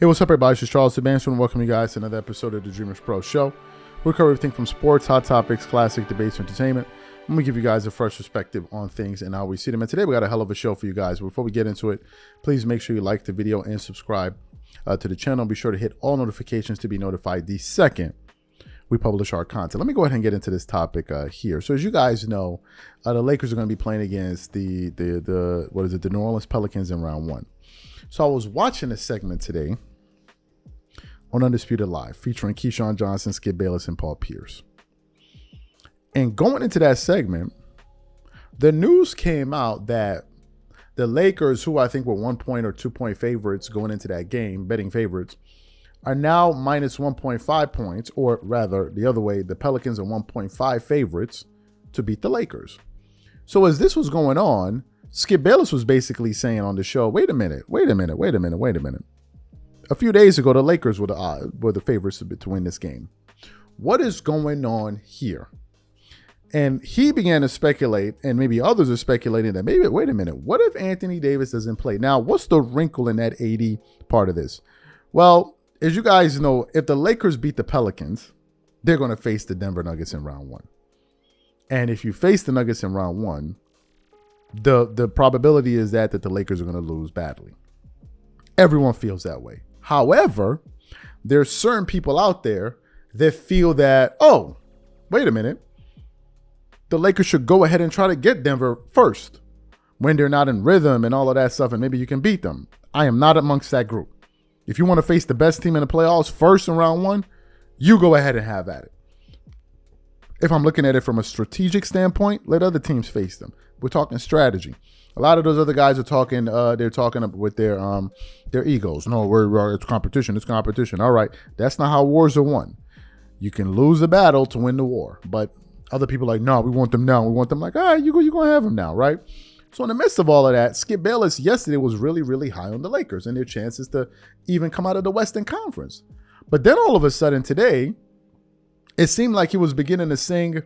Hey, what's up, everybody? This is Charles Sebastian, and welcome you guys to another episode of the Dreamerspro Show. We cover everything from sports, hot topics, classic debates, entertainment. I'm going to give you guys a fresh perspective on things and how we see them. And today we got a hell of a show for you guys. Before we get into it, please make sure you like the video and subscribe to the channel. Be sure to hit all notifications to be notified the second we publish our content. Let me go ahead and get into this topic here. So as you guys know, the Lakers are going to be playing against the New Orleans Pelicans in round one. So I was watching a segment today on Undisputed Live featuring Keyshawn Johnson, Skip Bayless, and Paul Pierce. And going into that segment, the news came out that the Lakers, who I think were 1 point or 2 point favorites going into that game, betting favorites, are now minus 1.5 points, or rather the other way, the Pelicans are 1.5 favorites to beat the Lakers. So as this was going on, Skip Bayless was basically saying on the show, wait a minute. A few days ago, the Lakers were the favorites to win this game. What is going on here? And he began to speculate, and maybe others are speculating that maybe, wait a minute, what if Anthony Davis doesn't play? Now, what's the wrinkle in that 80 part of this? Well, as you guys know, if the Lakers beat the Pelicans, they're going to face the Denver Nuggets in round one. And if you face the Nuggets in round one, the probability is that the Lakers are going to lose badly. Everyone feels that way. However, there's certain people out there that feel that, oh, wait a minute, the Lakers should go ahead and try to get Denver first when they're not in rhythm and all of that stuff, and maybe you can beat them. I am not amongst that group. If you want to face the best team in the playoffs first in round one, you go ahead and have at it. If I'm looking at it from a strategic standpoint, let other teams face them. We're talking strategy. A lot of those other guys are talking. They're talking with their egos. No, it's competition. It's competition. All right, that's not how wars are won. You can lose a battle to win the war, but other people are like, no, we want them now. We want them like, all right, you're gonna have them now, right? So in the midst of all of that, Skip Bayless yesterday was really, really high on the Lakers and their chances to even come out of the Western Conference. But then all of a sudden today, it seemed like he was beginning to sing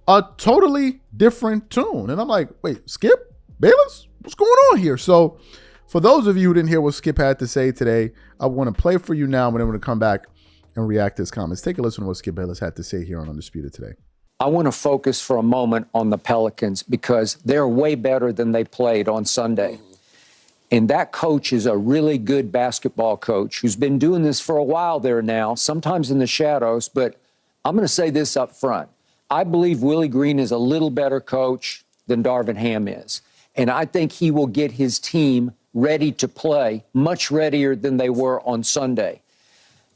a totally different tune, and I'm like, wait, Skip Bayless? What's going on here? So for those of you who didn't hear what Skip had to say today, I want to play for you now, and then we're going to come back and react to his comments. Take a listen to what Skip Bayless had to say here on Undisputed today. I want to focus for a moment on the Pelicans because they're way better than they played on Sunday. And that coach is a really good basketball coach who's been doing this for a while there now, sometimes in the shadows, but I'm going to say this up front. I believe Willie Green is a little better coach than Darvin Ham is. And I think he will get his team ready to play, much readier than they were on Sunday.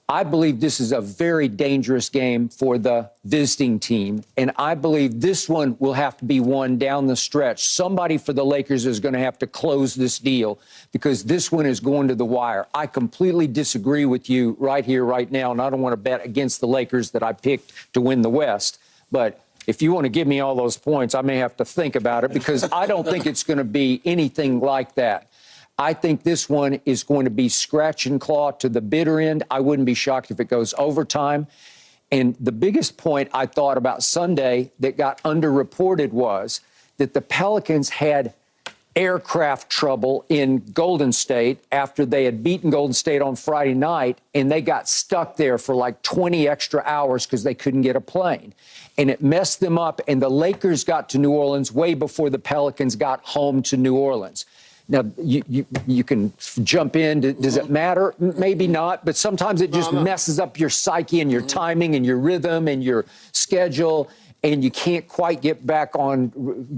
I believe this is a very dangerous game for the visiting team, and I believe this one will have to be won down the stretch. Somebody for the Lakers is going to have to close this deal because this one is going to the wire. I completely disagree with you right here, right now, and I don't want to bet against the Lakers that I picked to win the West, but if you want to give me all those points, I may have to think about it because I don't think it's going to be anything like that. I think this one is going to be scratch and claw to the bitter end. I wouldn't be shocked if it goes overtime. And the biggest point I thought about Sunday that got underreported was that the Pelicans had aircraft trouble in Golden State after they had beaten Golden State on Friday night, and they got stuck there for like 20 extra hours because they couldn't get a plane. And it messed them up, and the Lakers got to New Orleans way before the Pelicans got home to New Orleans. Now, you can jump in. Does it matter? Maybe not, but sometimes it just messes up your psyche and your timing and your rhythm and your schedule, and you can't quite get back on,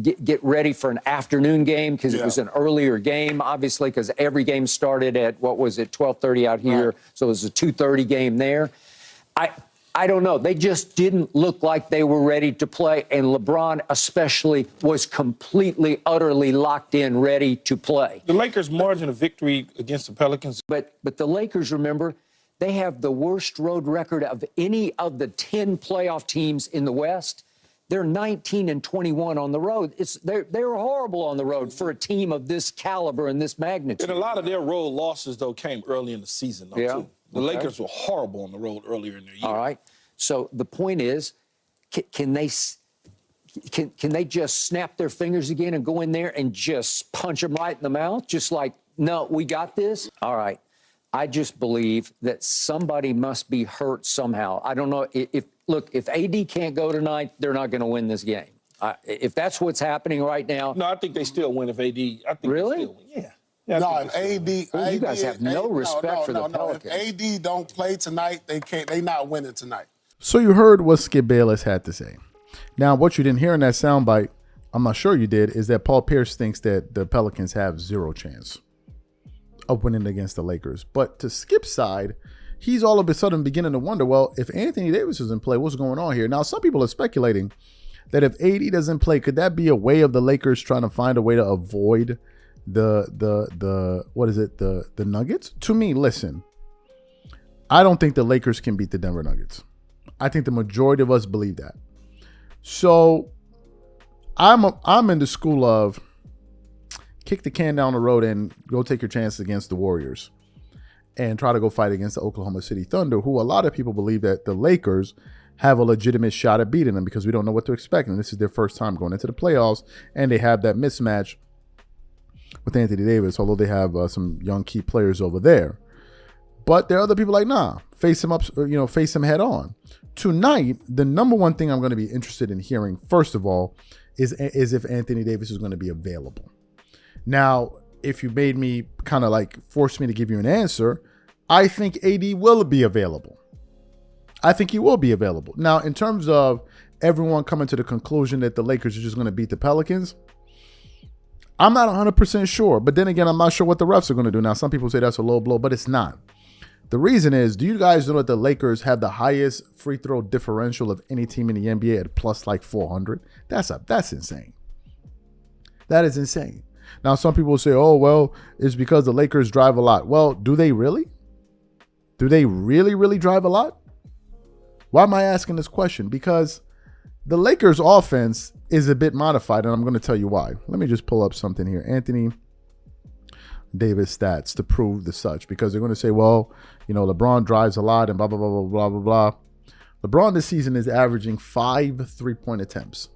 get ready for an afternoon game because it was an earlier game, obviously, because every game started at, 12:30 out here, right. So it was a 2:30 game there. I don't know. They just didn't look like they were ready to play, and LeBron especially was completely, utterly locked in, ready to play. The Lakers' margin of victory against the Pelicans. But the Lakers, remember, they have the worst road record of any of the 10 playoff teams in the West. They're 19-21 on the road. They're horrible on the road for a team of this caliber and this magnitude. And a lot of their road losses, though, came early in the season, though, too. The Lakers were horrible on the road earlier in their year. All right. So the point is, can they just snap their fingers again and go in there and just punch them right in the mouth? Just like, no, we got this? All right. I just believe that somebody must be hurt somehow. I don't know if AD can't go tonight, they're not going to win this game. If that's what's happening right now. No, I think they still win if AD. I think Really? They still win. Yeah. No, if AD, Well, you guys have no respect for the Pelicans. If AD don't play tonight, they not winning tonight. So you heard what Skip Bayless had to say. Now, what you didn't hear in that soundbite, I'm not sure you did, is that Paul Pierce thinks that the Pelicans have zero chance of winning against the Lakers. But to Skip's side, he's all of a sudden beginning to wonder, well, if Anthony Davis doesn't play, what's going on here? Now, some people are speculating that if AD doesn't play, could that be a way of the Lakers trying to find a way to avoid the Nuggets? To me, listen, I don't think the Lakers can beat the Denver Nuggets. I think the majority of us believe that. So I'm in the school of kick the can down the road and go take your chance against the Warriors and try to go fight against the Oklahoma City Thunder, who a lot of people believe that the Lakers have a legitimate shot at beating them because we don't know what to expect. And this is their first time going into the playoffs, and they have that mismatch with Anthony Davis, although they have some young key players over there. But there are other people like, nah, face him up, face him head on. Tonight, the number one thing I'm going to be interested in hearing, first of all, is if Anthony Davis is going to be available. Now, if you made me kind of like force me to give you an answer, I think AD will be available. I think he will be available. Now, in terms of everyone coming to the conclusion that the Lakers are just going to beat the Pelicans, I'm not 100% sure. But then again, I'm not sure what the refs are going to do. Now, some people say that's a low blow, but it's not. The reason is, do you guys know that the Lakers have the highest free throw differential of any team in the NBA at plus like 400? That's insane. That is insane. Now, some people will say, oh, well, it's because the Lakers drive a lot. Well, do they really? Do they really, really drive a lot? Why am I asking this question? Because the Lakers offense is a bit modified, and I'm going to tell you why. Let me just pull up something here. Anthony Davis stats to prove the such, because they're going to say, well, LeBron drives a lot and blah, blah, blah, blah, blah, blah, blah. LeBron this season is averaging 5 3-point attempts.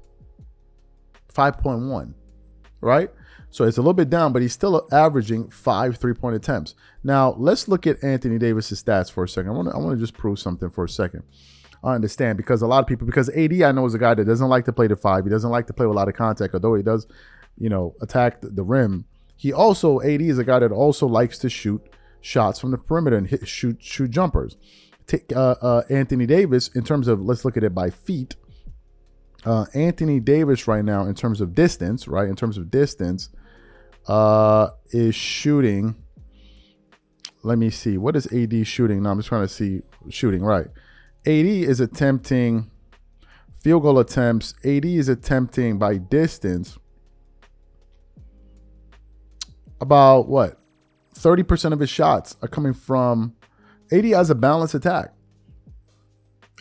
5.1, right? So it's a little bit down, but he's still averaging 5 3-point attempts. Now, let's look at Anthony Davis's stats for a second. I want to just prove something for a second. I understand, because a lot of people, because AD I know is a guy that doesn't like to play the 5. He doesn't like to play with a lot of contact, although he does, attack the rim. AD is a guy that also likes to shoot shots from the perimeter and shoot jumpers. Anthony Davis, in terms of, let's look at it by feet. Anthony Davis right now, in terms of distance, is shooting. Let me see. What is AD shooting? Now I'm just trying to see shooting, right? AD is attempting field goal attempts. AD is attempting by distance about 30% of his shots are coming from. AD has a balanced attack.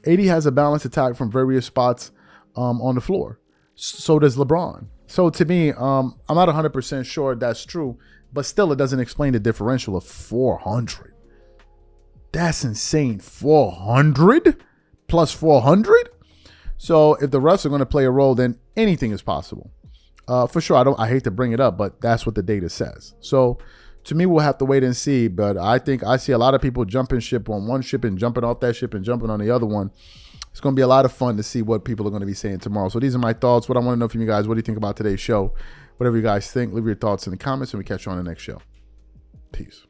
AD has a balanced attack from various spots on the floor. So does LeBron. So to me, I'm not 100% sure that's true, but still it doesn't explain the differential of 400. That's insane. 400 plus 400? So if the refs are going to play a role, then anything is possible. For sure, I hate to bring it up, but that's what the data says. So to me, we'll have to wait and see. But I think I see a lot of people jumping ship on one ship and jumping off that ship and jumping on the other one. It's going to be a lot of fun to see what people are going to be saying tomorrow. So these are my thoughts. What I want to know from you guys, what do you think about today's show? Whatever you guys think, leave your thoughts in the comments, and we catch you on the next show. Peace.